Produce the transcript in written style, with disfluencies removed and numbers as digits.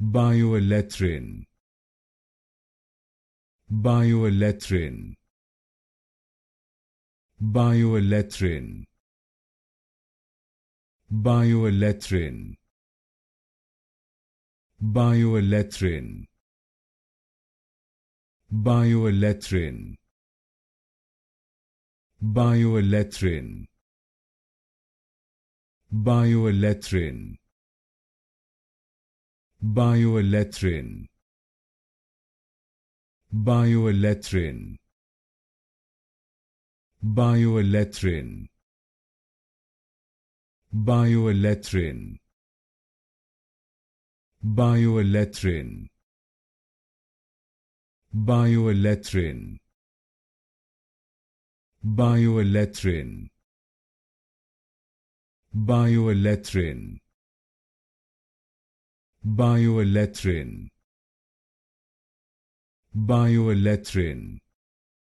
Bioallethrin. Bioallethrin. Bioallethrin. Bioallethrin. Bioallethrin. Bioallethrin. Bioallethrin. Bioallethrin. Bioallethrin. Bioallethrin. Bioallethrin. Bioallethrin. Bioallethrin. Bioallethrin. Bioallethrin. Bioallethrin. Bioallethrin. Bioallethrin.